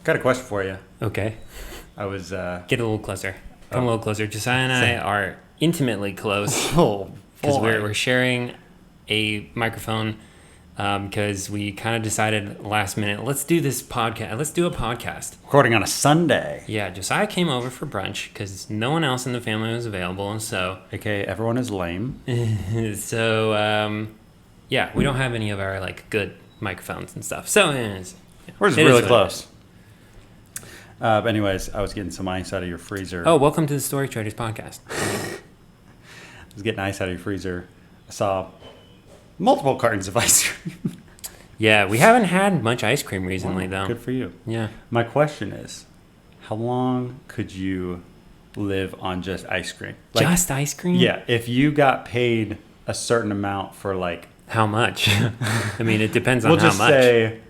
Got a question for you. Okay. I was Get a little closer. Come a little closer. Josiah and I are intimately close oh because boy. we're sharing a microphone because we kind of decided last minute, let's do this podcast. Let's do a podcast. Recording on a Sunday. Yeah, Josiah came over for brunch because no one else in the family was available. And so, AKA everyone is lame. yeah, we don't have any of our like good microphones and stuff. So We're just really close. But anyways, I was getting some ice out of your freezer. Oh, welcome to the Story Traders podcast. I was getting ice out of your freezer. I saw multiple cartons of ice cream. Yeah, we haven't had much ice cream recently, though. Good for you. Yeah. My question is, how long could you live on just ice cream? Like, Just ice cream? yeah, if you got paid a certain amount for like... How much? I mean, it depends on we'll how just much. say,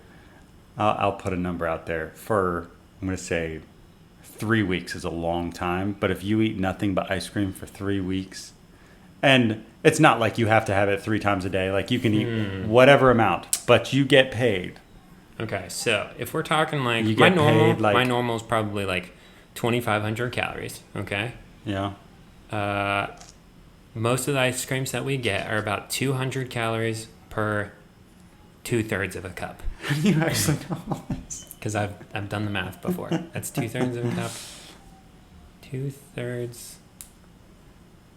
I'll put a number out there for... I'm going to say 3 weeks is a long time, but if you eat nothing but ice cream for 3 weeks, and it's not like you have to have it 3 times a day, like you can eat whatever amount, but you get paid. Okay, so if we're talking like You my get normal, paid, like- my normal is probably like 2,500 calories. Okay, Yeah. most of the ice creams that we get are about 200 calories per 2/3 of a cup. How do you actually know this? Because I've done the math before. That's 2/3 of a cup. 2/3.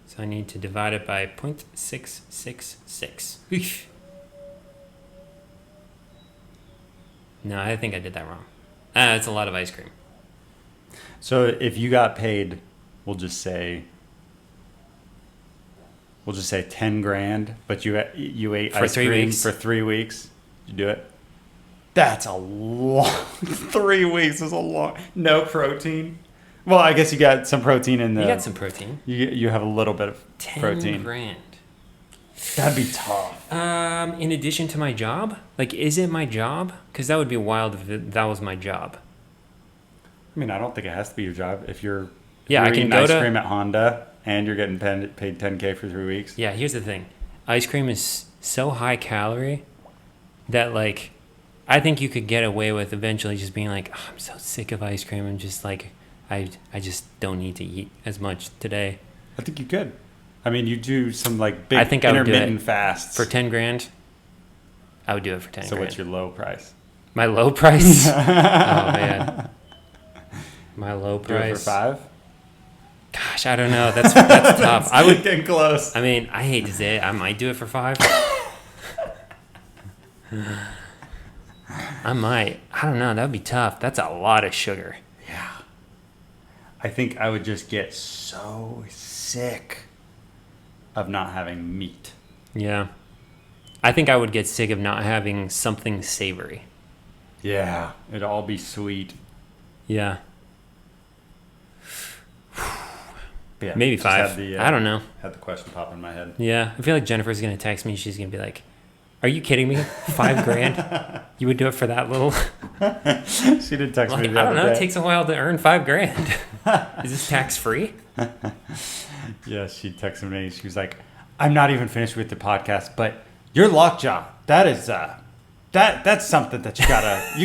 So I need to divide it by 0.666. Eesh. No, I think I did that wrong. It's a lot of ice cream. So if you got paid, we'll just say 10 grand, but you ate For ice 3 cream weeks. for 3 weeks. You do it? That's a long... 3 weeks is a long... No protein? Well, I guess you got some protein in the... You got some protein. You have a little bit of 10 protein. grand. That'd be tough. In addition to my job? Like, is it my job? Because that would be wild if that was my job. I mean, I don't think it has to be your job. If you're, Yeah, you're I can eating go ice to... cream at Honda and you're getting paid 10K for 3 weeks. Yeah, here's the thing. Ice cream is so high calorie that, like, I think you could get away with eventually just being like, oh, I'm so sick of ice cream. And just like, I just don't need to eat as much today. I think you could. I mean, you do some like big I think I would do intermittent it. fasts. For 10 grand, I would do it for 10 So grand. what's your low price? My low price? Oh, man. My low Do it price. for 5? Gosh, I don't know. That's tough. I would. Getting close. I mean, I hate to say it. I might do it for 5. I might. I don't know. That would be tough. That's a lot of sugar. Yeah. I think I would just get so sick of not having meat. Yeah. I think I would get sick of not having something savory. Yeah. It'd all be sweet. Yeah. But yeah, Maybe just 5. had the, I don't know. Had the question pop in my head. Yeah. I feel like Jennifer's going to text me. She's going to be like, are you kidding me? 5 grand? You would do it for that little? She did text Like, me the I don't other know. day. It takes a while to earn 5 grand. Is this tax free? Yeah, she texted me. She was like, "I'm not even finished with the podcast, but your lockjaw, that is that's something that you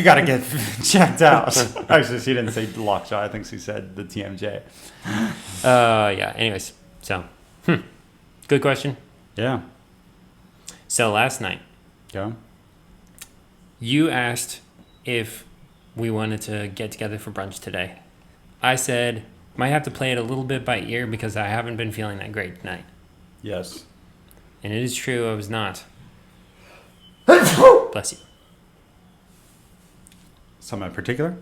gotta get checked out." Actually, she didn't say lockjaw. I think she said the TMJ. Yeah. Anyways, so good question. Yeah. So last night, Yeah. you asked if we wanted to get together for brunch today. I said, might have to play it a little bit by ear because I haven't been feeling that great tonight. Yes. And it is true, I was not. Bless you. Something in particular?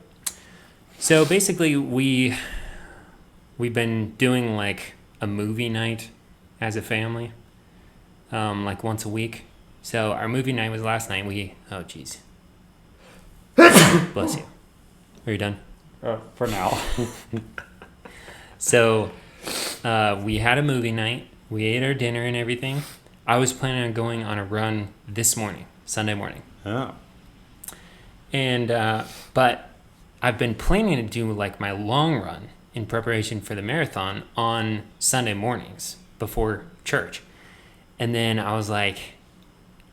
So basically, we've been doing like a movie night as a family, like once a week. So our movie night was last night. Oh jeez. Bless you. Are you done? For now. So we had a movie night. We ate our dinner and everything. I was planning on going on a run this morning, Sunday morning. Oh. And but I've been planning to do like my long run in preparation for the marathon on Sunday mornings before church. And then I was like,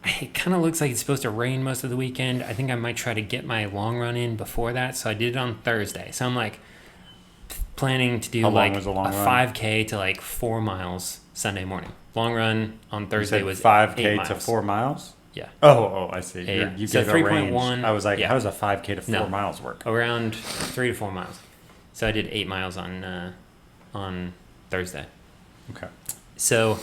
it kind of looks like it's supposed to rain most of the weekend. I think I might try to get my long run in before that. So I did it on Thursday. So I'm like planning to do How long like was a the long run? 5K to like 4 miles Sunday morning. Long run on Thursday was 5K 8 to miles. 4 miles? Yeah. Oh, I see. Yeah. You So gave a range. 3.1. I was like, yeah. how does a 5K to 4 No. miles work? Around 3 to 4 miles. So I did 8 miles on Thursday. Okay. So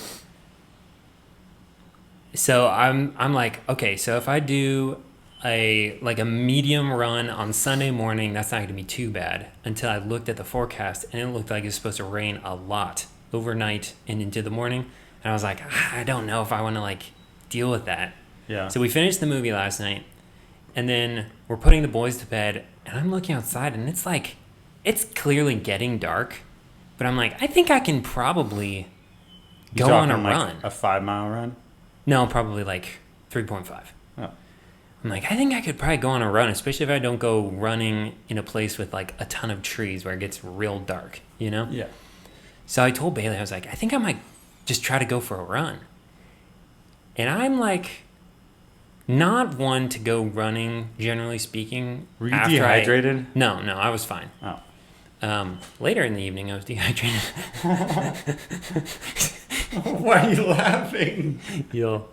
I'm like, okay, so if I do a medium run on Sunday morning, that's not going to be too bad, until I looked at the forecast and it looked like it was supposed to rain a lot overnight and into the morning. And I was like, I don't know if I want to like deal with that. Yeah. So we finished the movie last night, and then we're putting the boys to bed, and I'm looking outside, and it's like, it's clearly getting dark, but I'm like, I think I can probably You go on a talking like run. a 5-mile run? No, probably like 3.5. Oh. I'm like, I think I could probably go on a run, especially if I don't go running in a place with like a ton of trees where it gets real dark, you know? Yeah. So I told Bailey, I was like, I think I might just try to go for a run. And I'm like, not one to go running, generally speaking. Were you after dehydrated? No, I was fine. Oh. Later in the evening, I was dehydrated. Why are you laughing? You'll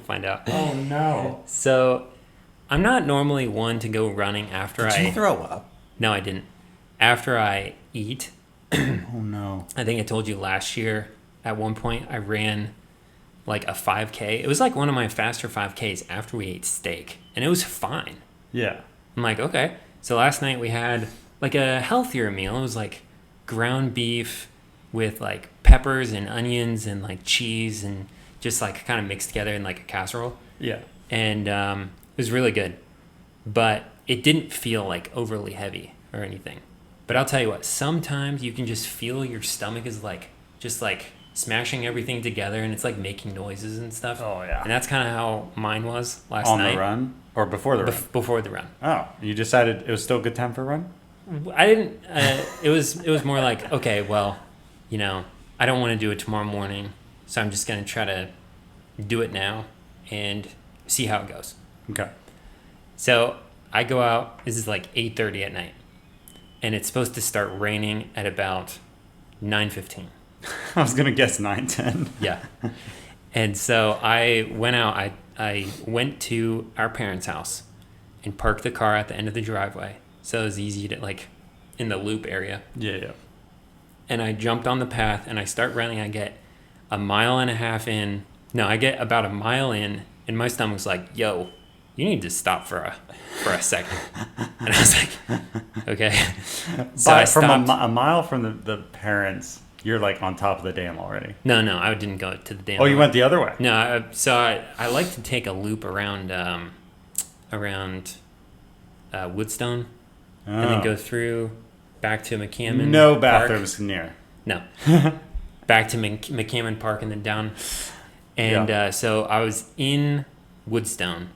find out. Oh, no. So, I'm not normally one to go running after Did you throw up? No, I didn't. After I eat. Oh, no. I think I told you last year, at one point, I ran like a 5K. It was like one of my faster 5Ks after we ate steak. And it was fine. Yeah. I'm like, okay. So last night we had like a healthier meal. It was like ground beef with like peppers and onions and like cheese and just like kind of mixed together in like a casserole. Yeah. And it was really good. But it didn't feel like overly heavy or anything. But I'll tell you what, sometimes you can just feel your stomach is like just like smashing everything together, and it's like making noises and stuff. Oh, yeah. And that's kind of how mine was last On night. the run? Or before the run? Before the run. Oh, you decided it was still a good time for a run? I didn't. It was more like, okay, well, you know, I don't want to do it tomorrow morning, so I'm just gonna try to do it now and see how it goes. Okay. So I go out. This is like 8:30 at night, and it's supposed to start raining at about 9:15. I was going to guess 9:10. Yeah. And so I went out. I went to our parents' house and parked the car at the end of the driveway, so it was easy to like in the loop area. Yeah. And I jumped on the path and I start running. I get a mile and a half in. No, I get about a mile in, and my stomach's like, "Yo, you need to stop for a second." And I was like, "Okay." So I from stopped. a mile from the parents, you're like on top of the dam already. No, I didn't go to the dam. Oh, you went the other way. No, I like to take a loop around Woodstone, and then go through back to McCammon. No Park. bathrooms near. No. Back to McCammon Park and then down. And Yeah. so I was in Woodstone.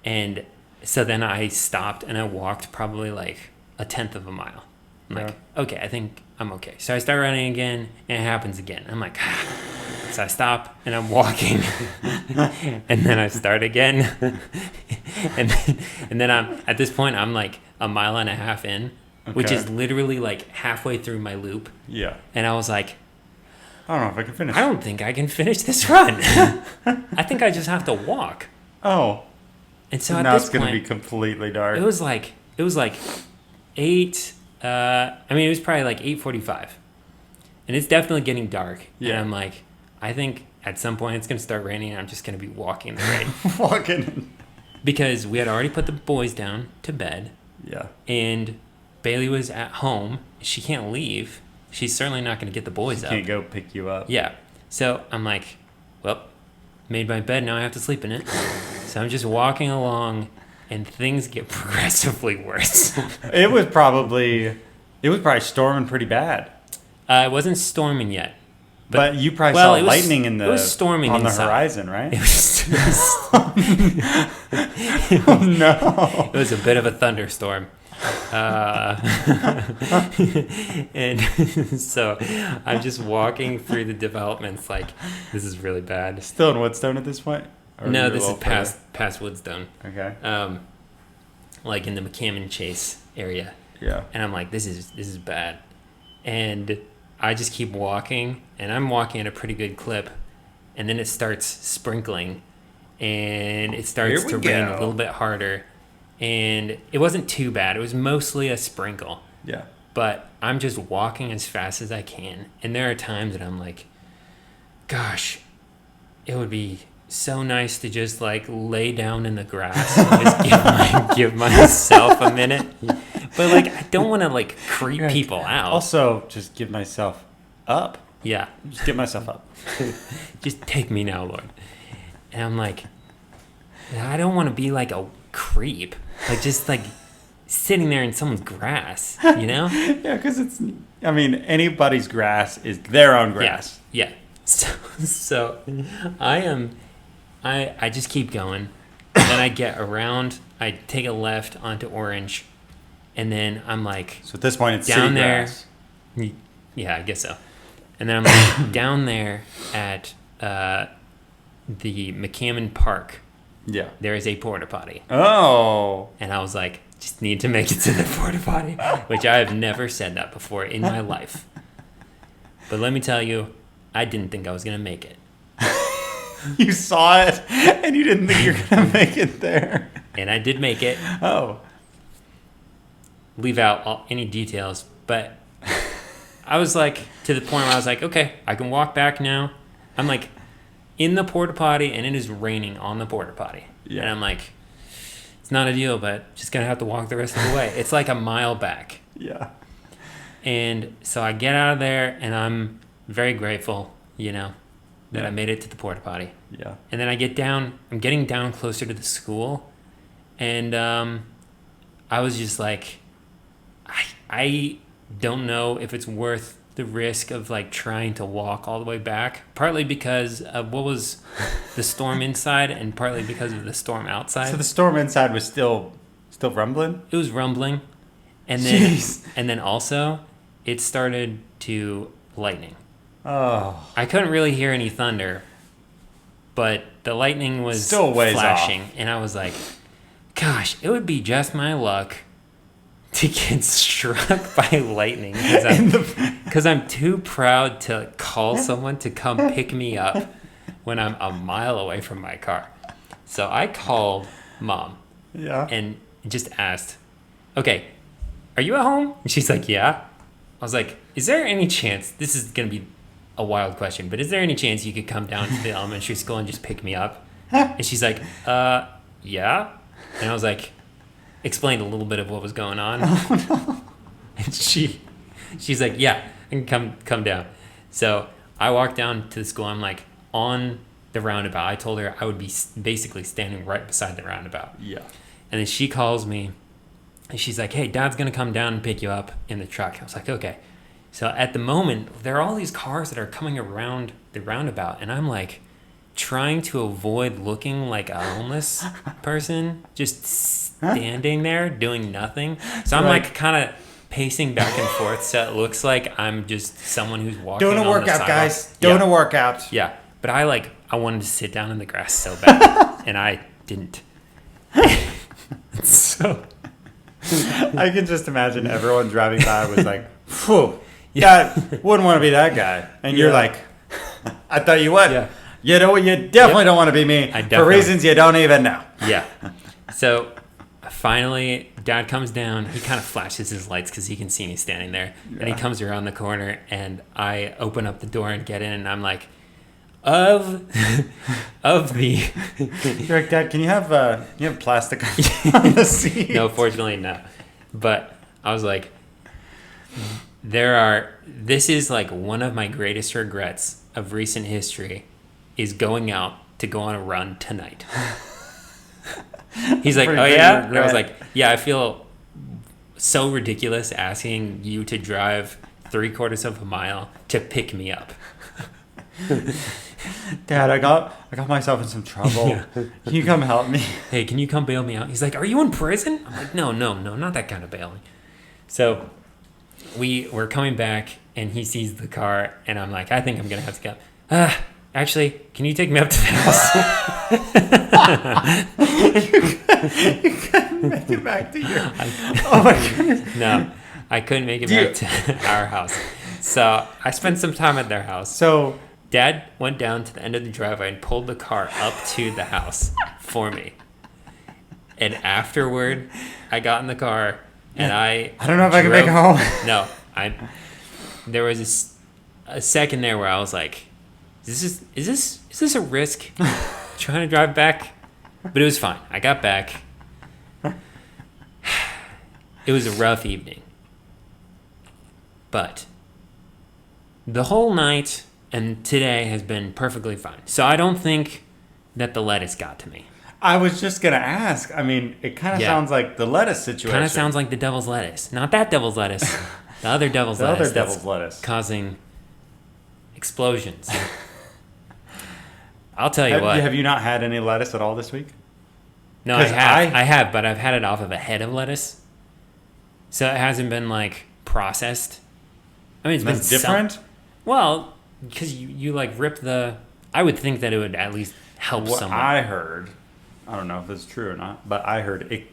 And so then I stopped and I walked probably like a tenth of a mile. I'm like, okay, I think I'm okay. So I start running again and it happens again. I'm like, so I stop and I'm walking. And then I start again. and then I'm at this point, I'm like a mile and a half in. Which is literally like halfway through my loop. Yeah. And I was like, I don't know if I can finish. I don't think I can finish this run. I think I just have to walk. Oh. And so at now this it's going to point, be completely dark. it was like 8, it was probably like 8:45. And it's definitely getting dark. Yeah. And I'm like, I think at some point it's going to start raining and I'm just going to be walking the rain. Walking. Because we had already put the boys down to bed. Yeah. And Bailey was at home. She can't leave. She's certainly not going to get the boys up. Can't go pick you up. Yeah. So I'm like, well, made my bed. Now I have to sleep in it. So I'm just walking along, and things get progressively worse. It was probably storming pretty bad. It wasn't storming yet. But you probably well, saw it was- lightning it was storming on the inside. horizon, right? It was, Oh no! it was a bit of a thunderstorm. And so I'm just walking through the developments like, this is really bad. Still in Woodstone at this point? Or No, you're a this is little further? past Woodstone. Okay. Like in the McCammon Chase area. Yeah. And I'm like, this is bad. And I just keep walking, and I'm walking at a pretty good clip, and then it starts sprinkling, and it starts Here to we rain go. a little bit harder. And it wasn't too bad. It was mostly a sprinkle. Yeah. But I'm just walking as fast as I can. And there are times that I'm like, gosh, it would be so nice to just like lay down in the grass and just give myself a minute. But like, I don't want to like creep Right. people out. Also, just give myself up. Yeah. Just get myself up. Just take me now, Lord. And I'm like, I don't want to be like a creep. Like just like sitting there in someone's grass, you know? Yeah, because I mean, anybody's grass is their own grass. Yeah. So I just keep going. Then I get around, I take a left onto Orange, and then I'm like So at this point, it's down city there. grass. Yeah, I guess so. And then I'm like down there at the McCammon Park. Yeah. There is a porta potty. Oh. And I was like, just need to make it to the porta potty, which I have never said that before in my life. But let me tell you, I didn't think I was going to make it. You saw it, and you didn't think you were going to make it there. And I did make it. Oh. Leave out any details. But I was like, to the point where I was like, okay, I can walk back now. I'm like in the porta potty, and it is raining on the porta potty. Yeah. And I'm like, it's not a deal, but just going to have to walk the rest of the way. It's like a mile back. Yeah. And so I get out of there, and I'm very grateful, that I made it to the porta potty. Yeah. And then I get down, I'm getting down closer to the school, and I was just like, I don't know if it's worth the risk of like trying to walk all the way back, partly because of what was the storm inside, and partly because of the storm outside. So the storm inside was still rumbling? It was rumbling, and then Jeez. and then also it started to lightning. Oh. I couldn't really hear any thunder, but the lightning was Still ways flashing, off. and I was like, gosh, it would be just my luck to get struck by lightning because I'm too proud to call someone to come pick me up when I'm a mile away from my car. So I called Mom Yeah. and just asked, okay, are you at home? And she's like, yeah. I was like, is there any chance, this is going to be a wild question, but is there any chance you could come down to the elementary school and just pick me up? And she's like, yeah. And I was like, explained a little bit of what was going on. Oh, no. And she's like, yeah, I can come down. So I walked down to the school. I'm like on the roundabout. I told her I would be basically standing right beside the roundabout. Yeah. And then she calls me, and she's like, hey, Dad's going to come down and pick you up in the truck. I was like, okay. So at the moment, there are all these cars that are coming around the roundabout, and I'm like trying to avoid looking like a homeless person, just standing there doing nothing. So I'm like kind of pacing back and forth, so it looks like I'm just someone who's walking Doing on a the workout, sidewalk. guys. Doing Yeah. a workout. Yeah, but I wanted to sit down in the grass so bad, and I didn't. So I can just imagine everyone driving by was like, phew, yeah, wouldn't want to be that guy. And you're Yeah. like, I thought you would. Yeah. You definitely don't want to be me I for definitely- reasons you don't even know. yeah. So finally, Dad comes down. He kind of flashes his lights because he can see me standing there. And he Yeah. comes around the corner, and I open up the door and get in, and I'm like, of the You're like, Dad, can you have plastic on the seat? no, fortunately no. But I was like, this is like one of my greatest regrets of recent history is going out to go on a run tonight. He's like, Pretty oh big yeah? And I was regret. like, yeah, I feel so ridiculous asking you to drive 3/4 of a mile to pick me up. Dad, I got myself in some trouble. Yeah. Can you come help me? Hey, can you come bail me out? He's like, are you in prison? I'm like, no, not that kind of bailing. So we're coming back, and he sees the car, and I'm like, I think I'm going to have to go. Actually, can you take me up to the house? You couldn't make it back to your. Oh my goodness. No, I couldn't make it back to our house. So I spent some time at their house. So Dad went down to the end of the driveway and pulled the car up to the house for me. And afterward, I got in the car and I don't know if I can make it home. No, there was a second there where I was like, is this a risk? Trying to drive back? But it was fine. I got back. It was a rough evening. But the whole night and today has been perfectly fine. So I don't think that the lettuce got to me. I was just gonna ask. I mean, it kind of sounds like the lettuce situation. Kind of sounds like the devil's lettuce. Not that devil's lettuce. The other devil's lettuce. The other devil's lettuce. Causing explosions. I'll tell you what. Have you not had any lettuce at all this week? No, I have, but I've had it off of a head of lettuce. So it hasn't been like processed. I mean, it's been different. Well, because you like rip the. I would think that it would at least help someone. I heard, I don't know if it's true or not, but I heard it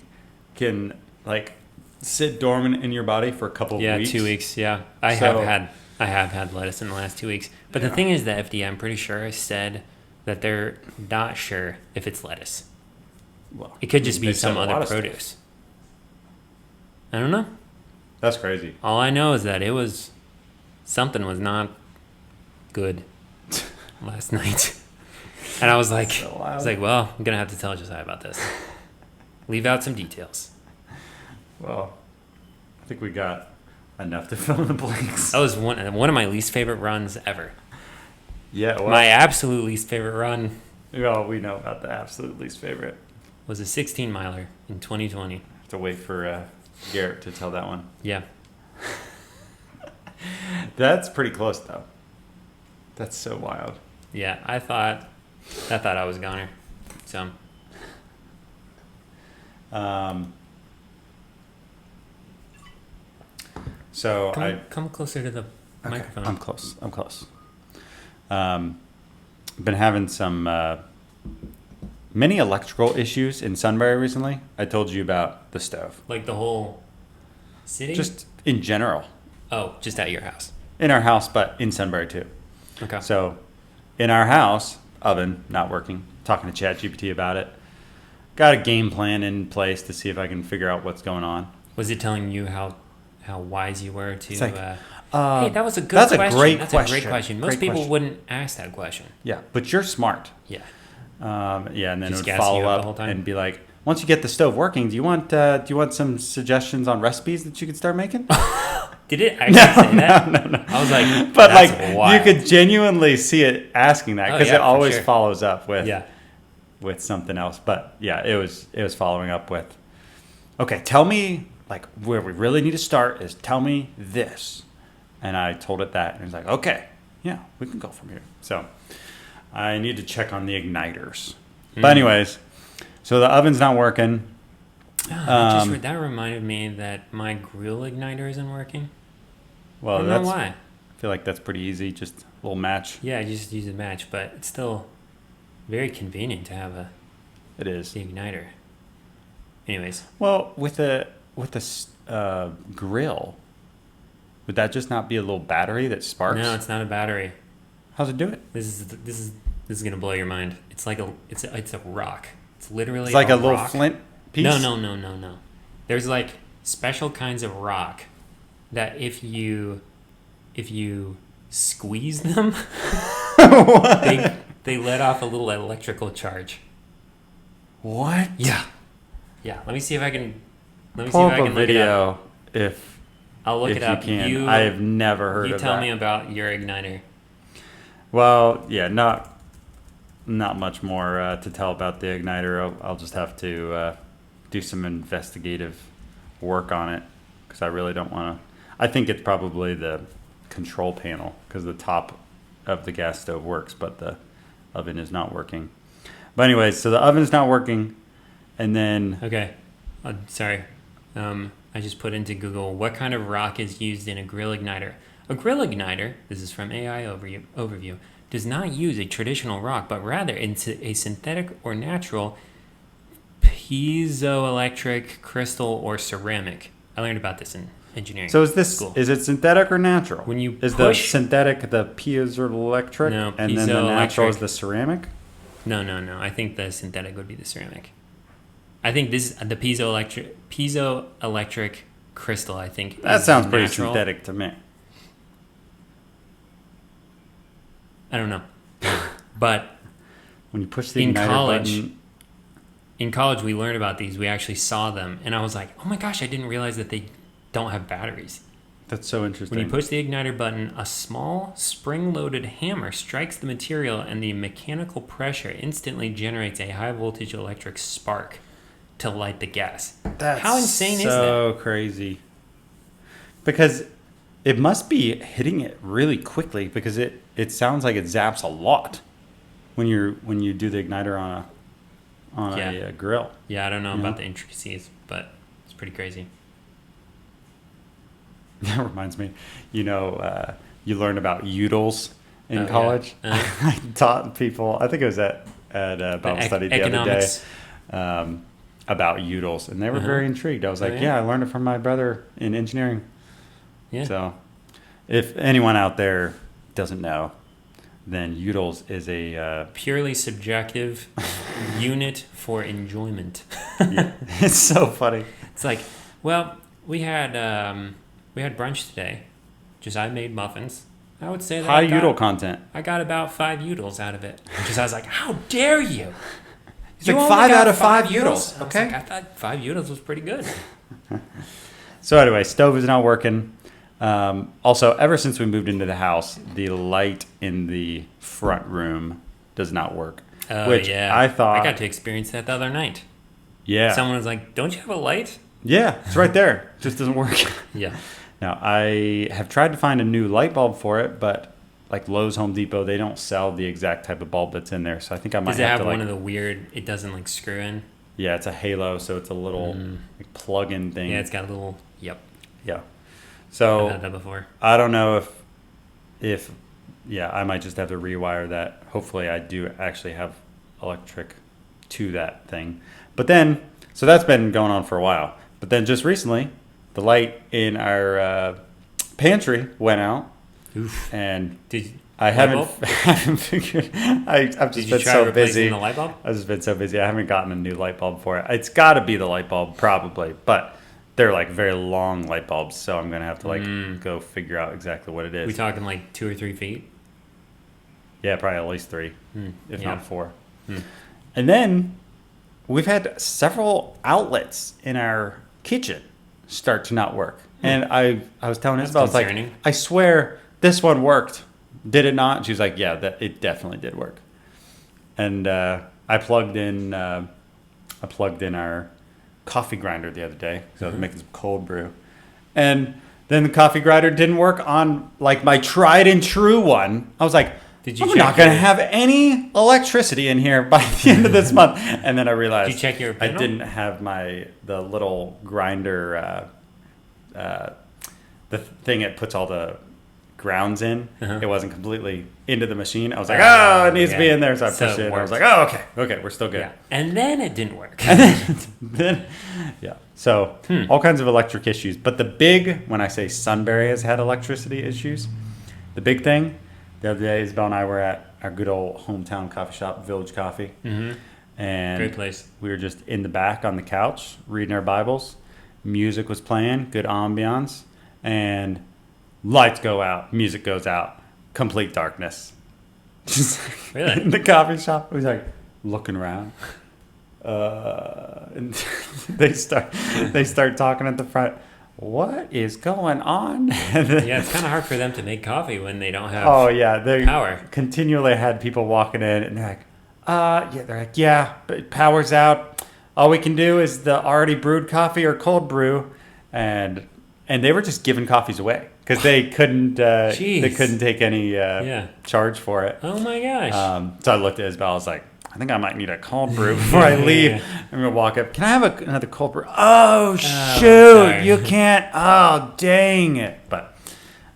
can like sit dormant in your body for a couple of weeks. Yeah, 2 weeks. Yeah, I have had lettuce in the last 2 weeks. But the thing is, the FDA, I'm pretty sure, said that they're not sure if it's lettuce. Well, it could just be some other produce. I don't know. That's crazy. All I know is that something was not good last night. And I was like, well, I'm going to have to tell Josiah about this. Leave out some details. Well, I think we got enough to fill in the blanks. That was one of my least favorite runs ever. Yeah, well, my absolute least favorite run. Well, we know about the absolute least favorite. Was a 16-miler in 2020. Have to wait for Garrett to tell that one. Yeah. That's pretty close, though. That's so wild. Yeah, I thought I was a goner. So. Come closer to the microphone. I'm close. Been having some many electrical issues in Sunbury recently. I told you about the stove. Like the whole city? Just in general. Oh, just at your house. In our house, but in Sunbury too. Okay. So, in our house, oven not working. Talking to ChatGPT about it. Got a game plan in place to see if I can figure out what's going on. Was it telling you how wise you were to? Like, hey, that was a good question. That's a great question. Most people wouldn't ask that question. Yeah, but you're smart. Yeah. And then Just it would follow up up the whole time? and be like, once you get the stove working, do you want some suggestions on recipes that you could start making? Did it actually say that? No. I was like, but that's like wild. you could genuinely see it asking that because it always follows up with something else. But yeah, it was following up with, okay, tell me like where we really need to start is tell me this, and I told it that, and it was like, okay, yeah, we can go from here. So I need to check on the igniters. But anyways, so the oven's not working. That reminded me that my grill igniter isn't working. Well, I don't know why. I feel like that's pretty easy, just a little match. Yeah, I just use a match, but it's still very convenient to have It is. the igniter. Anyways. Well, with a grill, would that just not be a little battery that sparks? No, it's not a battery. How's it do it? This is gonna blow your mind. It's like it's a rock. It's literally It's like a little rock. flint piece? No. There's like special kinds of rock that if you squeeze them, they let off a little electrical charge. What? Yeah. Let me see if I can. Pull up a video if I'll look it up. You can. I have never heard of that. You tell me about your igniter. Well, yeah, not much more to tell about the igniter. I'll just have to do some investigative work on it because I really don't want to. I think it's probably the control panel because the top of the gas stove works, but the oven is not working. But anyways, so the oven's not working, and then okay, sorry. I just put into Google what kind of rock is used in a grill igniter. A grill igniter, this is from AI Overview, does not use a traditional rock, but rather a synthetic or natural piezoelectric crystal or ceramic. I learned about this in engineering. So is school. it synthetic or natural? When you is push, the synthetic the piezoelectric, No, and then the natural is piezoelectric. the ceramic? No. I think the synthetic would be the ceramic. I think the piezoelectric crystal. I think That is sounds pretty natural. synthetic to me. I don't know, but When you push the In igniter college- button, in college we learned about these. We actually saw them, and I was like, oh my gosh, I didn't realize that they don't have batteries. that's so interesting. When you push the igniter button, a small spring-loaded hammer strikes the material, and the mechanical pressure instantly generates a high-voltage electric spark to light the gas. That's How insane is that? So crazy. Because it must be hitting it really quickly, because it sounds like it zaps a lot when you do the igniter on a grill. Yeah, I don't know You about know? the intricacies, but it's pretty crazy. That reminds me, you learn about udels in Oh, yeah. college. I taught people, I think it was at Bible study the economics. other day, about udels, and they were Uh-huh. very intrigued. I was like, yeah? yeah, I learned it from my brother in engineering. Yeah. So if anyone out there doesn't know, then udels is a Purely subjective unit for enjoyment. yeah, it's so funny. It's like, well, we had brunch today. Josiah made muffins. I would say that High udel content. I got about 5 udels out of it. Josiah's like, how dare you? He's You like, only 5 got out of 5 udels? udels. I was Okay. like, I thought 5 udels was pretty good. So anyway, stove is not working. Also, ever since we moved into the house, the light in the front room does not work. Oh, Which yeah. I thought, I got to experience that the other night. yeah, Someone was like, don't you have a light? yeah, it's right there. Just doesn't work. Yeah. Now I have tried to find a new light bulb for it, but like Lowe's, Home Depot, they don't sell the exact type of bulb that's in there. So I think I might Does it have have to one of the weird, it doesn't like screw in? yeah, it's a halo, so it's a little like, plug-in thing. Yeah, it's got a little, yep. Yeah. I've So had that before. I don't know if yeah, I might just have to rewire that. Hopefully I do actually have electric to that thing. But then, so that's been going on for a while. But then just recently, the light in our pantry went out, Oof. and Did I light haven't bulb? haven't figured. I've Did just you been try so replacing busy. the light bulb? I've just been so busy. I haven't gotten a new light bulb for it. It's got to be the light bulb, probably, but they're like very long light bulbs, so I'm gonna have to like go figure out exactly what it is. We talking like 2 or 3 feet? Yeah, probably at least 3, if yeah. not 4. And then we've had several outlets in our kitchen start to not work. And I was telling That's Isabel, I was like, concerning. I swear this one worked. Did it not? And she was like, yeah, that it definitely did work. And I plugged in our coffee grinder the other day because I was making some cold brew. And then the coffee grinder didn't work on like my tried and true one. I was like, Did you I'm check not going to your- have any electricity in here by the end of this month. And then I realized Did you check your I panel? didn't have the little grinder, the thing it puts all the grounds in. Uh-huh. It wasn't completely into the machine. I was like, oh, it needs to be yeah. in there. So I So pushed it it. And I was worked. like, oh, okay, we're still good. Yeah. And then it didn't work. Then, yeah. So all kinds of electric issues. But the big, when I say Sunbury has had electricity issues, the big thing, the other day, Isabel and I were at our good old hometown coffee shop, Village Coffee. Mm-hmm. And Great place. we were just in the back on the couch reading our Bibles. Music was playing, good ambiance. And lights go out, music goes out, complete darkness. Just Really? in the coffee shop, we was like looking around. And they start talking at the front. What is going on? Yeah, it's kind of hard for them to make coffee when they don't have. Oh yeah, they Power. continually had people walking in, and they're like, yeah, but power's out. All we can do is the already brewed coffee or cold brew, and they were just giving coffees away because they couldn't Jeez. take any Yeah. charge for it. Oh my gosh. So I looked at Isabel. I was like, I think I might need a cold brew before I leave. Yeah. I'm gonna walk up. Can I have another cold brew? Oh shoot, sorry. you can't. Oh dang it! But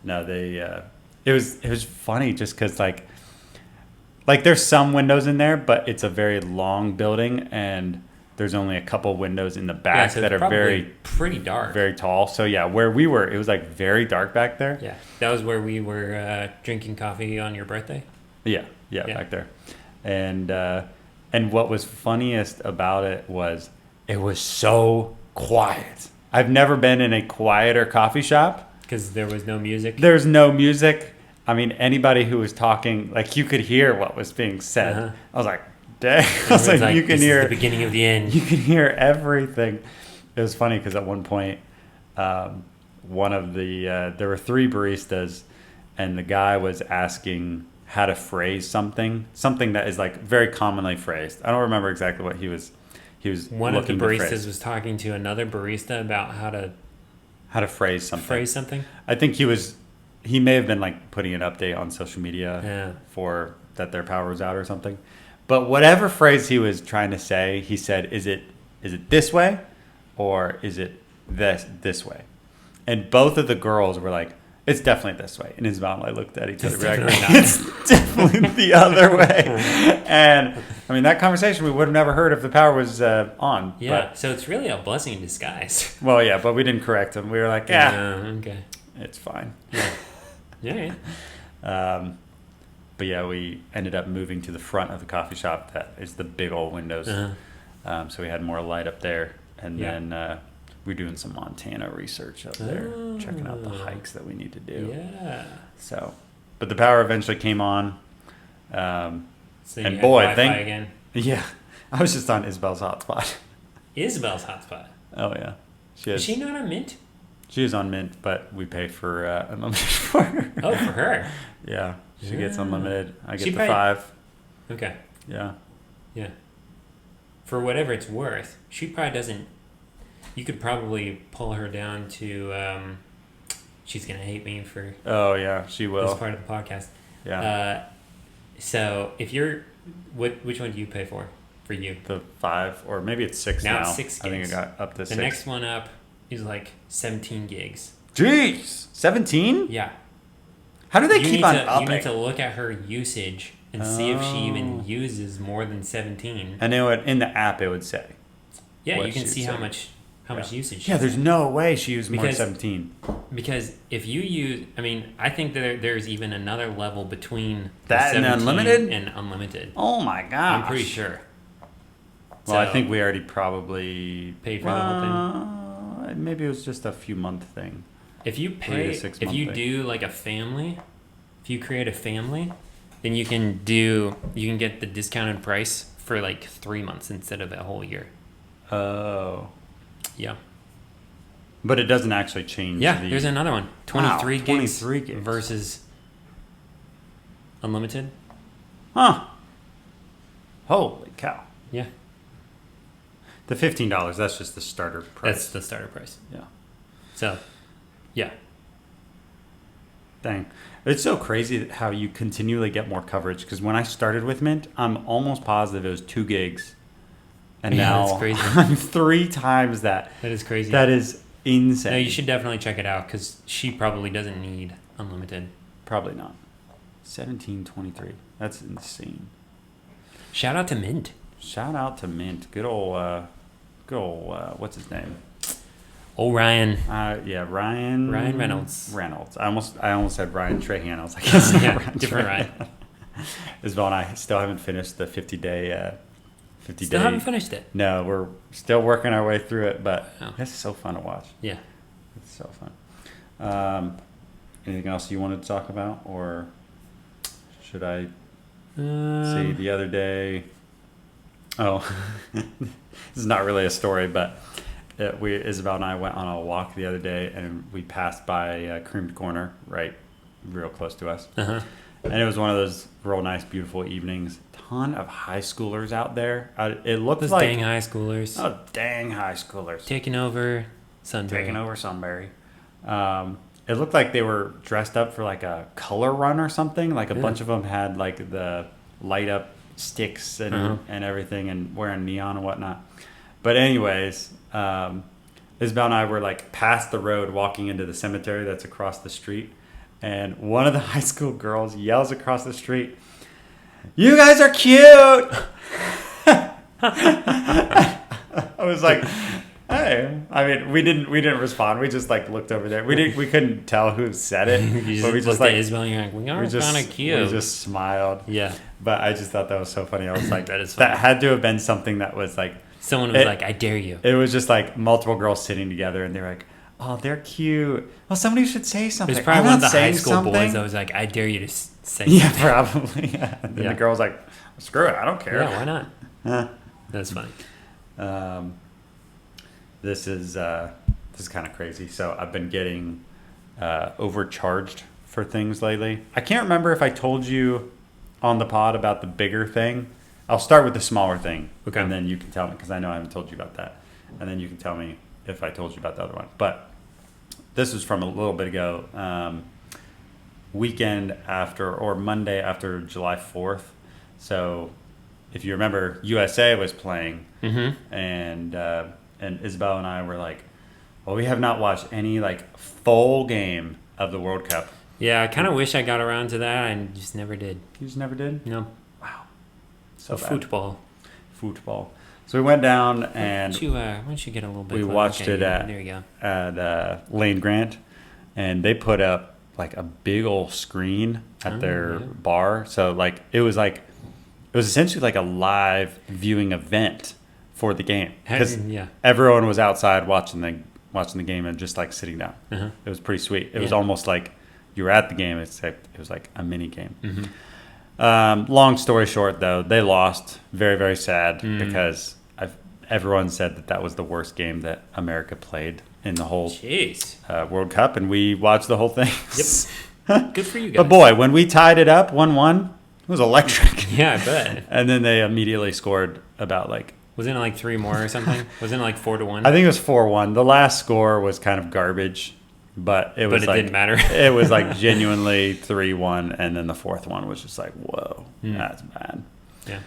no, they. It was funny just because like Like there's some windows in there, but it's a very long building, and there's only a couple windows in the back so that it's are probably pretty dark. very tall. So yeah, where we were, it was like very dark back there. Yeah, that was where we were drinking coffee on your birthday. Yeah, back there. And what was funniest about it was so quiet. I've never been in a quieter coffee shop. Because there was no music. There's no music. I mean, anybody who was talking, like you could hear what was being said. Uh-huh. I was like, dang. I was like, you can this hear is the beginning of the end. You can hear everything. It was funny because at one point, one of the there were 3 baristas, and the guy was asking how to phrase something that is like very commonly phrased. I don't remember exactly what he was one of the looking to baristas phrase. was talking to another barista about how to phrase something. I think he may have been like putting an update on social media for that their power was out or something. But whatever phrase he was trying to say, he said, is it this way or is it this way? And both of the girls were like, it's definitely this way. And Isabel and I looked at each other. It's definitely the other way. And I mean, that conversation we would have never heard if the power was on. Yeah. So it's really a blessing in disguise. Well, yeah, but we didn't correct him. We were like, okay, it's fine. Yeah. But yeah, we ended up moving to the front of the coffee shop. That is the big old windows. So we had more light up there. And then we're doing some Montana research up there, checking out the hikes that we need to do. Yeah. So, but the power eventually came on. So you and had boy, Wi-Fi again. Yeah, I was just on Isabel's hotspot. Isabel's hotspot. Oh yeah, Is she not on Mint? She is on Mint, but we pay for unlimited for her. Oh, for her. Yeah, she gets unlimited. I get the probably, 5. Okay. Yeah. Yeah. For whatever it's worth, she probably doesn't. You could probably pull her down to. She's gonna hate me for. Oh yeah, she will. This part of the podcast. Yeah. So if you're, which one do you pay for? For you. The 5, or maybe it's 6 now. Now it's 6 gigs. I think it got up to 6. The next one up is like 17 gigs. Jeez, 17? Yeah. How do they keep on upping? You need to look at her usage and see if she even uses more than 17. And it would, in the app, it would say. Yeah, you can see how much usage. Yeah, there's no way she used more than Because- 17. Because if you use, I mean, I think there's even another level between That and 17 unlimited? and unlimited. Oh my gosh. I'm pretty sure. Well, I think we already probably paid for the whole thing. Maybe it was just a few month thing. If you 3 pay, to 6 if month you thing. do like a family, if you create a family, then you can get the discounted price for like 3 months instead of a whole year. Oh. Yeah. But it doesn't actually change. Yeah, there's another one. 23 Wow, gigs 23 gigs. versus unlimited. Huh. Holy cow. Yeah. The $15, that's just the starter price. That's the starter price. Yeah. So, yeah. Dang. It's so crazy how you continually get more coverage, because when I started with Mint, I'm almost positive it was 2 gigs. And Yeah, now that's crazy. I'm 3 times that. That is crazy. That is insane. No, you should definitely check it out because she probably doesn't need unlimited. Probably not. 1723. That's insane. Shout out to Mint. Shout out to Mint. Good old, what's his name? Oh, Ryan. Yeah, Ryan. Ryan Reynolds. Reynolds. I almost said Ryan Trahan. I was like, it's not Yeah, Ryan different Trahan. Isabel and I still haven't finished the 50-day. Still haven't finished it. No, we're still working our way through it, but Oh. it's so fun to watch. Yeah. It's so fun. Anything else you wanted to talk about, or should I see the other day? Oh, this is not really a story, but Isabel and I went on a walk the other day, and we passed by Creamed Corner, right, real close to us. Uh-huh. And it was one of those real nice, beautiful evenings. Ton of high schoolers out there. It looked Those like dang high schoolers. Oh, dang high schoolers. Taking over Sunbury. Taking over Sunbury. It looked like they were dressed up for like a color run or something. Like a bunch of them had like the light up sticks and everything, and wearing neon and whatnot. But anyways, Isabel and I were like past the road walking into the cemetery that's across the street. And one of the high school girls yells across the street, "You guys are cute." I was like, "Hey." I mean, we didn't respond. We just like looked over there. We couldn't tell who said it. You But we just just looked like at Isabel and you're like, we are kind of cute. We just smiled. Yeah. But I just thought that was so funny. I was like, That is funny. that had to have been something that was like, Someone was like, I dare you. it was just like multiple girls sitting together and they're like, "Oh, they're cute. Well, somebody should say something." There's probably I'm one of not the high saying school something. boys that was like, I dare you to say Yeah, something. probably. Yeah. And then Yeah. the girl was like, "Screw it, I don't care." Yeah, why not? That's funny. This is kind of crazy. So I've been getting overcharged for things lately. I can't remember if I told you on the pod about the bigger thing. I'll start with the smaller thing, Okay. and then you can tell me, because I know I haven't told you about that, and then you can tell me if I told you about the other one. But this was from a little bit ago, weekend after, or Monday after July 4th. So if you remember, USA was playing, and Isabel and I were like, well, we have not watched any like full game of the World Cup. Yeah, I kind of wish I got around to that and just never did. You just never did? No. Wow. So bad. Football. So we went down and Why don't you get a little bit we closer? watched Okay, it there you go. at Lane Grant, and they put up like a big old screen at their yeah. bar. So it was essentially like a live viewing event for the game, because Yeah. everyone was outside watching the game and just like sitting down. Uh-huh. It was pretty sweet. It was Yeah. almost like you were at the game, except it was like a mini game. Mm-hmm. Long story short, though, they lost. Very, very sad, because everyone said that was the worst game that America played in the whole Jeez. World Cup, and we watched the whole thing. Yep. Good for you guys. But boy, when we tied it up 1-1, it was electric. Yeah, I bet. And then they immediately scored about Wasn't it like 3 more or something? Wasn't it like 4-1? I think it was 4-1. The last score was kind of garbage, but it was didn't matter. It was like genuinely 3-1, and then the fourth one was just like, whoa, that's bad. Yeah.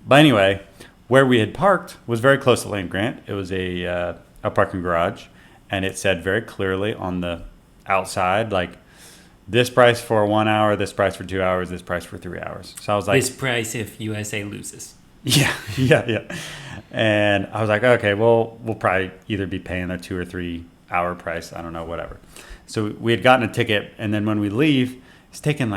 But anyway, where we had parked was very close to Lane Grant. It was a parking garage, and it said very clearly on the outside, like, this price for 1 hour, this price for 2 hours, this price for 3 hours. So I was like, This price if USA loses. Yeah. And I was like, okay, well, we'll probably either be paying a 2 or 3 hour price. I don't know, whatever. So we had gotten a ticket, and then when we leave, it's taken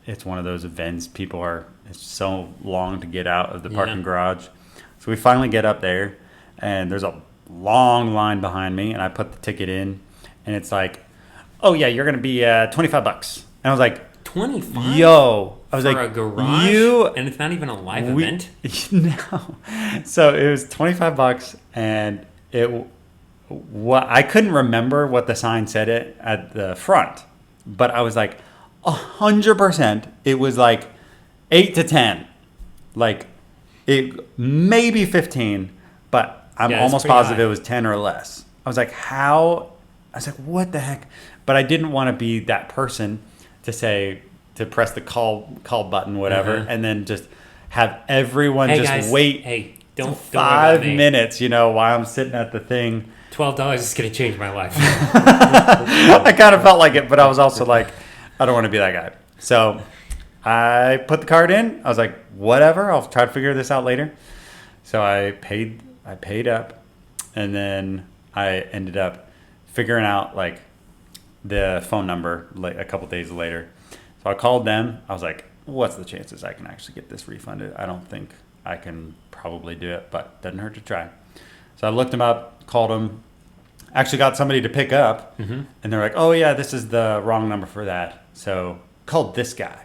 it's one of those events. It's so long to get out of the parking garage. So we finally get up there, and there's a long line behind me, and I put the ticket in, and it's like, oh yeah, you're going to be $25. And I was like, 25? Yo, I was for like, a garage, and it's not even a live event. No, so it was $25, and I couldn't remember what the sign said it at the front, but I was like 100%. It was like 8 to 10, like it maybe 15, but I'm almost positive it was 10 or less. I was like, how? I was like, what the heck? But I didn't want to be that person to press the call button, whatever, and then just have everyone wait. Hey, don't 5 worry about me. minutes, while I'm sitting at the thing. $12 is gonna change my life. I kind of felt like it, but I was also like, I don't want to be that guy. So I put the card in. I was like, whatever, I'll try to figure this out later. So I paid up, and then I ended up figuring out like the phone number like a couple days later. So I called them. I was like, what's the chances I can actually get this refunded? I don't think I can probably do it, but doesn't hurt to try. So I looked them up, called them, actually got somebody to pick up, and they're like, oh yeah, this is the wrong number for that. So called this guy.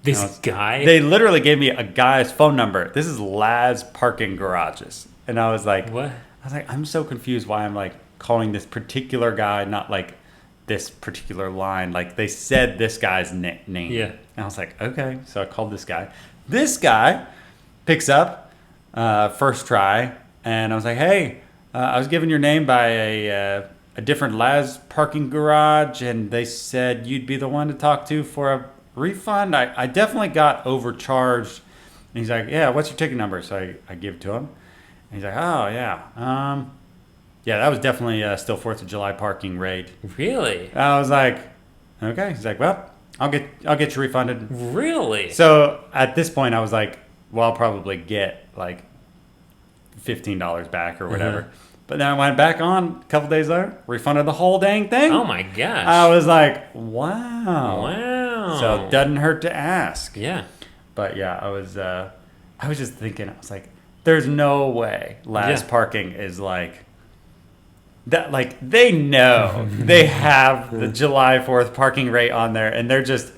This guy? They literally gave me a guy's phone number. This is Laz Parking Garages. And I was like, What? I was like, I'm so confused why I'm like calling this particular guy, not like this particular line. Like they said this guy's name. Yeah. And I was like, okay. So I called this guy. This guy picks up first try. And I was like, hey, I was given your name by a different Laz Parking Garage. And they said you'd be the one to talk to for a refund. I definitely got overcharged. And he's like, yeah, what's your ticket number? So I give it to him. And he's like, oh, yeah. Yeah, that was definitely still 4th of July parking rate. Really? I was like, okay. He's like, well, I'll get you refunded. Really? So at this point, I was like, well, I'll probably get like $15 back or whatever. Uh-huh. But then I went back on a couple days later, refunded the whole dang thing. Oh my gosh. I was like, wow. Wow. So it doesn't hurt to ask. Yeah. But yeah, I was just thinking, I was like, there's no way last parking is like that. Like they know they have the July 4th parking rate on there, and they're just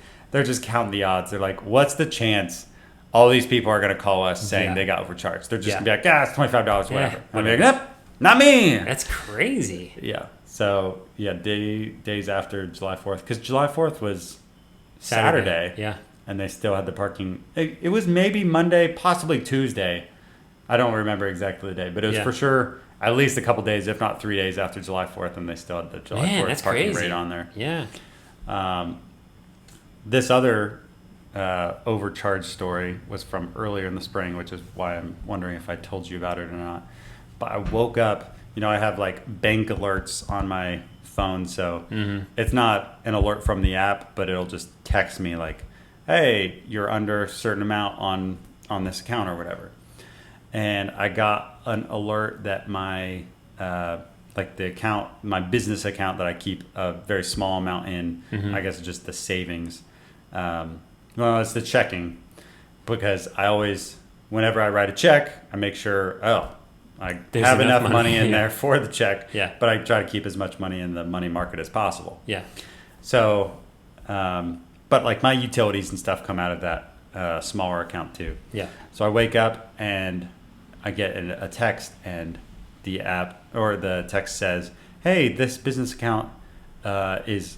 counting the odds. They're like, what's the chance all these people are going to call us saying they got overcharged? They're just going to be like, it's $25, whatever. Yeah. I'm like, nope, not me. That's crazy. Yeah. So yeah, days after July 4th, because July 4th was Saturday. Yeah. And they still had the parking. It was maybe Monday, possibly Tuesday. I don't remember exactly the day, but it was for sure at least a couple days, if not 3 days after July 4th, and they still had the July 4th parking rate on there. Yeah. This other overcharge story was from earlier in the spring, which is why I'm wondering if I told you about it or not. But I woke up, I have like bank alerts on my phone, so it's not an alert from the app, but it'll just text me like, hey, you're under a certain amount on this account or whatever. And I got an alert that my the account, my business account that I keep a very small amount in, I guess just the savings. It's the checking, because I always, whenever I write a check, I make sure, I have enough money in there for the check, but I try to keep as much money in the money market as possible. Yeah. So, but like my utilities and stuff come out of that smaller account too. Yeah. So I wake up and I get a text, and the app or the text says, hey, this business account is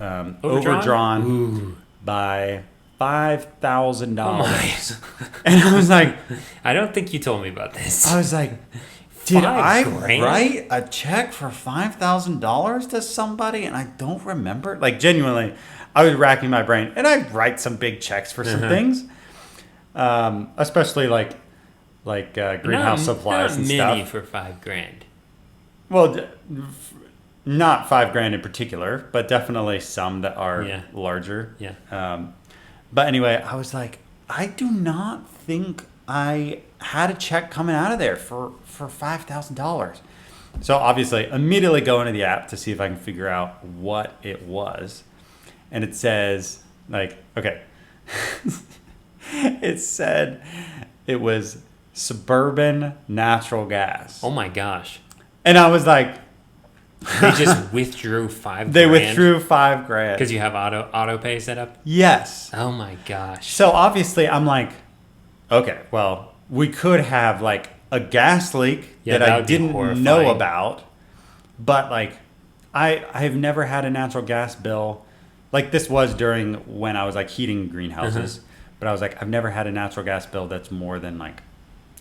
overdrawn by $5,000. And I was like, I don't think you told me about this. I was like, did I $5,000? write a check for $5,000 to somebody? And I don't remember. Like, genuinely, I was racking my brain. And I write some big checks for some things, especially like greenhouse supplies and stuff. Not many for $5,000. Well, not $5,000 in particular, but definitely some that are larger. Yeah. But anyway, I was like, I do not think I had a check coming out of there for $5,000. So obviously, immediately go into the app to see if I can figure out what it was. And it says, like, okay. It said it was Suburban Natural Gas. Oh my gosh. And I was like, they just withdrew $5,000. They withdrew $5,000 because you have auto pay set up. Yes. Oh my gosh. So obviously, I'm like, okay, well, we could have like a gas leak that I didn't know about, but like, I've never had a natural gas bill. Like, this was during when I was like heating greenhouses, but I was like, I've never had a natural gas bill that's more than like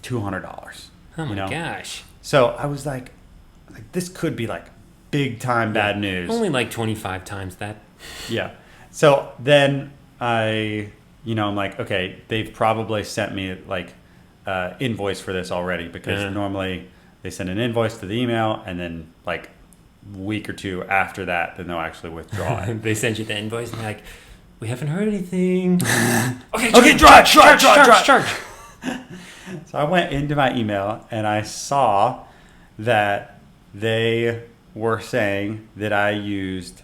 $200. Oh my gosh. So I was like, this could be like big time bad news. Only like 25 times that. Yeah. So then I'm like, okay, they've probably sent me like invoice for this already, because normally they send an invoice to the email, and then like a week or two after that, then they'll actually withdraw it. They send you the invoice and they're like, we haven't heard anything. Okay, charge. So I went into my email and I saw that they were saying that I used,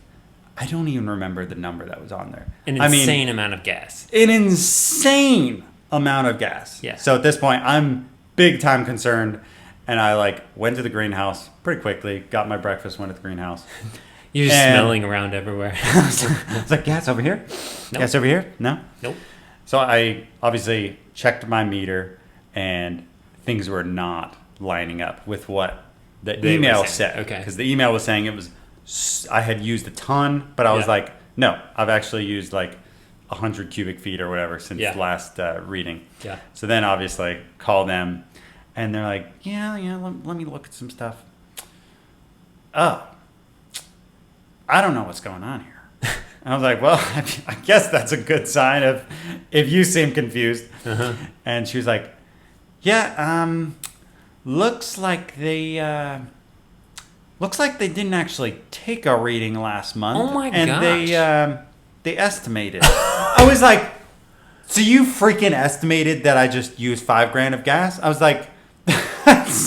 I don't even remember the number that was on there. An insane amount of gas. An insane amount of gas. Yeah. So at this point, I'm big time concerned. And I like went to the greenhouse pretty quickly, got my breakfast, went to the greenhouse. You're just smelling around everywhere. I was like, gas over here? Nope. Gas over here? No? Nope. So I obviously checked my meter, and things were not lining up with what the email said. Okay. Because the email was saying I had used a ton, but I was like, no, I've actually used like 100 cubic feet or whatever since last reading. Yeah. So then obviously call them, and they're like, yeah, let me look at some stuff. Oh, I don't know what's going on here. And I was like, well, I guess that's a good sign if you seem confused. And she was like, yeah, looks like they didn't actually take a reading last month. Oh my gosh. And they estimated. I was like, so you freaking estimated that I just used $5,000 of gas? I was like,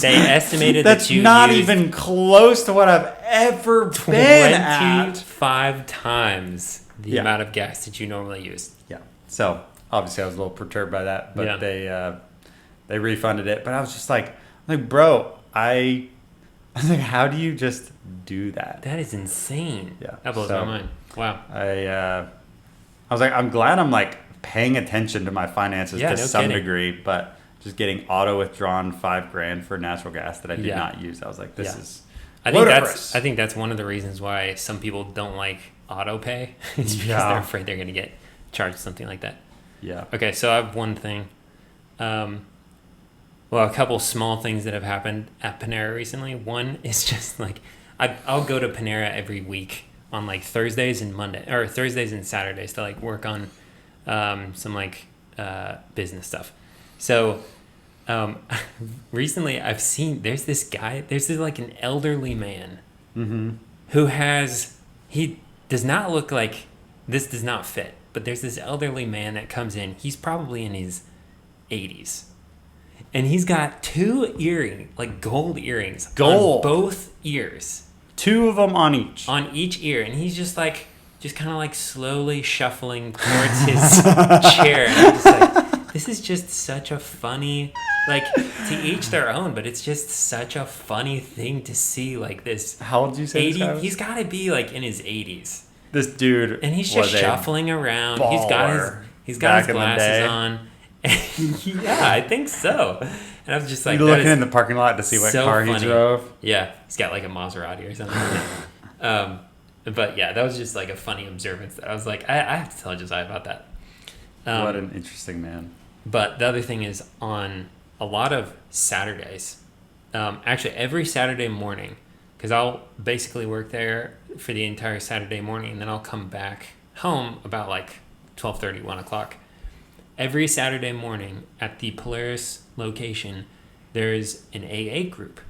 They estimated that's that you not used even close to what I've ever been at. 25 times the Yeah. amount of gas that you normally use. Yeah. So obviously I was a little perturbed by that, but Yeah. they refunded it. But I was just like, bro, I was like, how do you just do that? That is insane. Yeah. That blows So- my mind. Wow. I was like, I'm glad I'm like paying attention to my finances Yeah, to no some kidding. degree, but just getting auto withdrawn $5,000 for natural gas that I did Yeah. not use. I was like, this Yeah. is I think ludicrous. I think that's one of the reasons why some people don't like auto pay. It's because Yeah. they're afraid they're going to get charged something like that. Yeah. Okay, so I have one thing. Well, a couple small things that have happened at Panera recently. One is just like I'll go to Panera every week on like Thursdays and Thursdays and Saturdays to like work on some like business stuff. So recently I've seen there's this like an elderly man who he does not look like this does not fit, but there's this elderly man that comes in. He's probably in his 80s. And he's got two gold earrings on both ears. 2 of them on each. On each ear. And he's just kind of like slowly shuffling towards his chair. And I'm just like, this is just such a funny, like, to each their own, but it's just such a funny thing to see, like this. How old did you say this guy was? He's got to be like in his 80s. This dude And he's was just a shuffling around. baller He's got back his in the glasses day. on. Yeah, I think so. And I was just like, You're that looking is in the parking lot to see what so car he funny. drove. Yeah, he's got like a Maserati or something. But yeah, that was just like a funny observance. That I was like, I have to tell Josiah about that. What an interesting man. But the other thing is on a lot of Saturdays, actually every Saturday morning, because I'll basically work there for the entire Saturday morning, and then I'll come back home about like 12:30, 1 o'clock. Every Saturday morning at the Polaris location, there's an AA group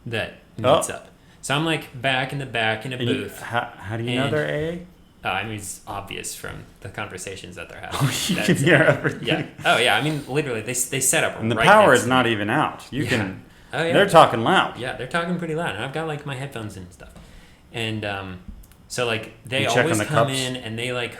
that meets up. So I'm like back in the back in a booth. How do you know they're AA? I mean, it's obvious from the conversations that they're having. You can hear everything. Yeah. Oh, yeah. I mean, literally, they set up And the right power next is to not me. even out. You Yeah. can. Oh, yeah. They're talking loud. Yeah, they're talking pretty loud. And I've got, like, my headphones and stuff. And so, like, they You check always on the come cups? in and they, like,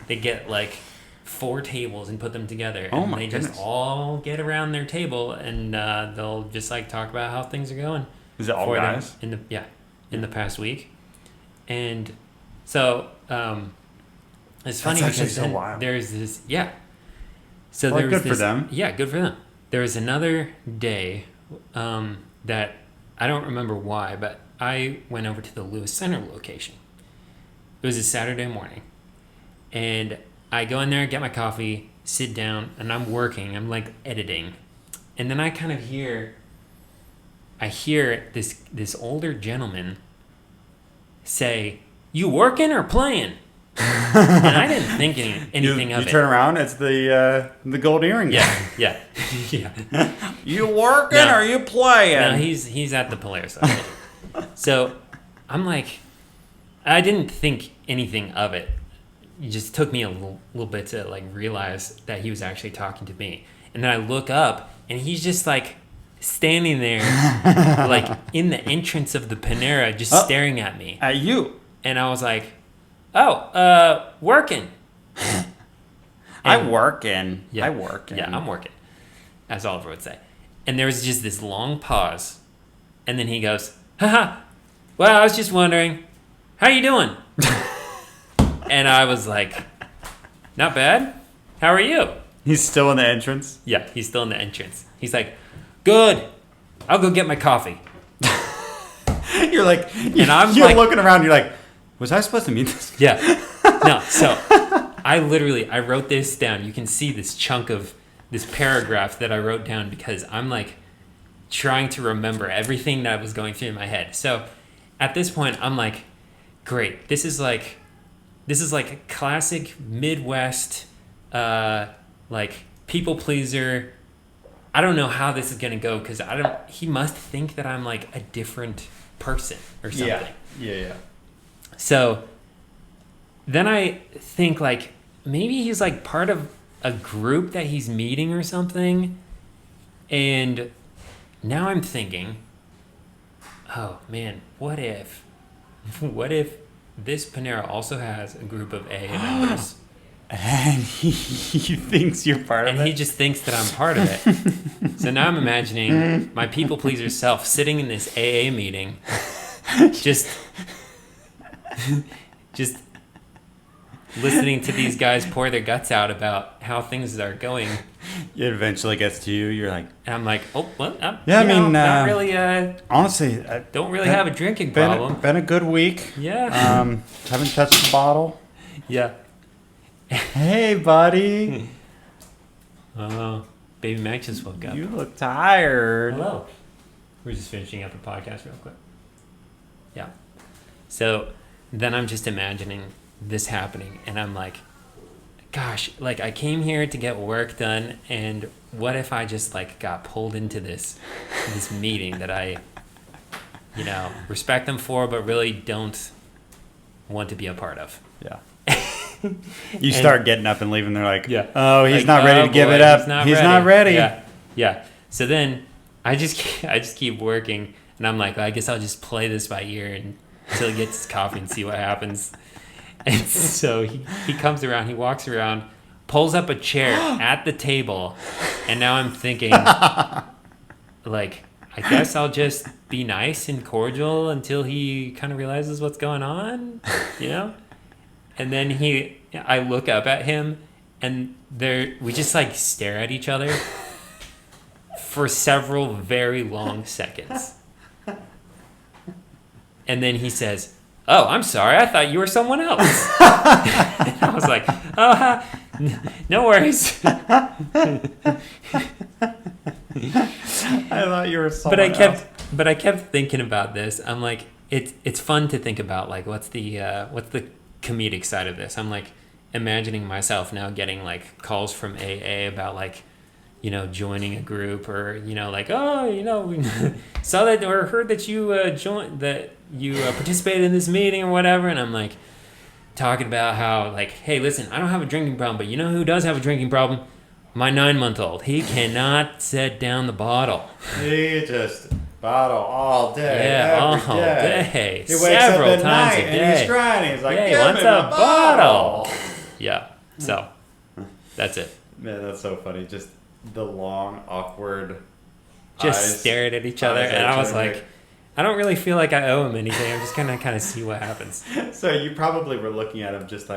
they get, like, 4 tables and put them together. Oh, And my they goodness. just all get around their table and they'll just, like, talk about how things are going. Is it all for them guys? in the past week. And so it's funny That's actually because so then wild. there's this so Well, there was good for them. Yeah, good for them. There was another day that I don't remember why, but I went over to the Lewis Center location. It was a Saturday morning, and I go in there, get my coffee, sit down, and I'm working. I'm like editing, and then I kind of hear this older gentleman say, "You working or playing?" And I didn't think anything you of it. turn around, it's the gold earring guy. Yeah. You working No. or you playing? No, he's at the Polaris. So I'm like, I didn't think anything of it. It just took me a little bit to like realize that he was actually talking to me. And then I look up and he's just like standing there like in the entrance of the Panera just staring at me. At you. And I was like, working. I'm working. Yeah. I working. Yeah, I'm working, as Oliver would say. And there was just this long pause. And then he goes, haha, well, I was just wondering, how you doing? And I was like, not bad. How are you? He's still in the entrance. Yeah, he's still in the entrance. He's like, good. I'll go get my coffee. You're like, And I'm you're like- looking around. You're like, was I supposed to meet this guy? Yeah. No, so I wrote this down. You can see this chunk of this paragraph that I wrote down because I'm like trying to remember everything that was going through my head. So at this point, I'm like, great. This is like a classic Midwest, like people pleaser. I don't know how this is going to go because he must think that I'm like a different person or something. Yeah. So then I think like maybe he's like part of a group that he's meeting or something. And now I'm thinking, oh man, what if this Panera also has a group of AA members? And he thinks you're part of And it. he just thinks that I'm part of it. So now I'm imagining my people pleaser self sitting in this AA meeting, just listening to these guys pour their guts out about how things are going. It eventually gets to you. You're like, And I'm like, oh, well, Yeah, I mean, not really, honestly, don't really have a drinking problem. Been a good week. Yeah. Haven't touched the bottle. Yeah. Hey, buddy. Oh, baby Mac just woke up. You look tired. Hello. We're just finishing up the podcast real quick. Yeah. So then I'm just imagining this happening, and I'm like, gosh, like I came here to get work done, and what if I just like got pulled into this meeting that I, respect them for, but really don't want to be a part of. Yeah. You start getting up and leaving. They're like, Yeah. oh, he's Like, not ready to give it up. He's not ready. Yeah. Yeah. So then I just keep working, and I'm like, I guess I'll just play this by ear until he gets his coffee and see what happens. And so he comes around, he walks around, pulls up a chair at the table, and now I'm thinking, like, I guess I'll just be nice and cordial until he kind of realizes what's going on, And then I look up at him, and we just like stare at each other for several very long seconds. And then he says, oh, I'm sorry, I thought you were someone else. And I was like, oh, no worries. I thought you were someone else. But I kept thinking about this. I'm like, it's fun to think about, like, what's the comedic side of this. I'm like imagining myself now getting like calls from AA about like, joining a group, or like, oh, saw that or heard that you joined, that you participated in this meeting or whatever, and I'm like talking about how like, hey, listen, I don't have a drinking problem, but you know who does have a drinking problem? My 9-month-old. He cannot set down the bottle. He just bottle all day. Yeah, every all day. He wakes several up at times night a day. and he's crying. He's like, hey, give wants me a my bottle? Yeah. So that's it. Man, that's so funny. Just the long, awkward Just eyes. stared at each other, Eyes at and I each was other. like, I don't really feel like I owe him anything. I'm just gonna kind of see what happens. So you probably were looking at him just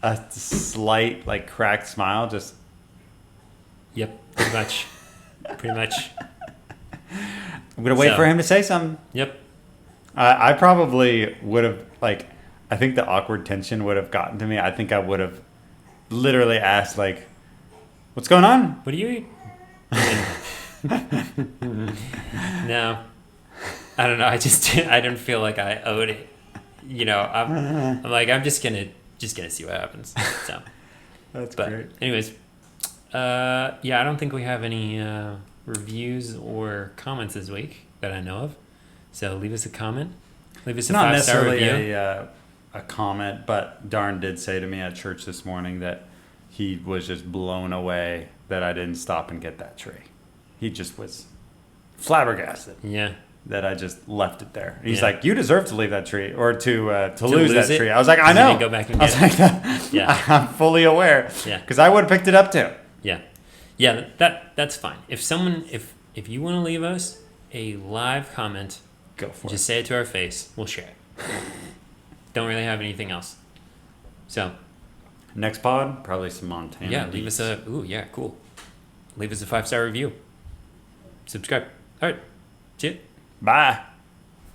a slight, like, cracked smile. Just, Yep, pretty much. Pretty much. I'm going to wait So- for him to say something. Yep. I probably would have, like, I think the awkward tension would have gotten to me. I think I would have literally asked, like, what's going on? What do you eat? No, I don't know. I didn't feel like I owed it. I'm like, I'm just gonna see what happens. So, That's but great. anyways, I don't think we have any reviews or comments this week that I know of. So leave us a comment. Leave us a Not 5-star necessarily review. a comment, but Darn did say to me at church this morning that he was just blown away that I didn't stop and get that tree. He just was flabbergasted Yeah. that I just left it there. He's Yeah. like, "You deserve to leave that tree or to lose that it? tree." I was like, "I And then know." you go back and I was get like, Yeah. I'm fully aware. Yeah. Because I would have picked it up too. Yeah. That's fine. If you want to leave us a live comment, Go for just say it to our face. We'll share it. Don't really have anything else. So, it. Next pod, probably some Montana. yeah, leave us a cool. Leave us a 5-star review. Subscribe. All right. See ya. Bye.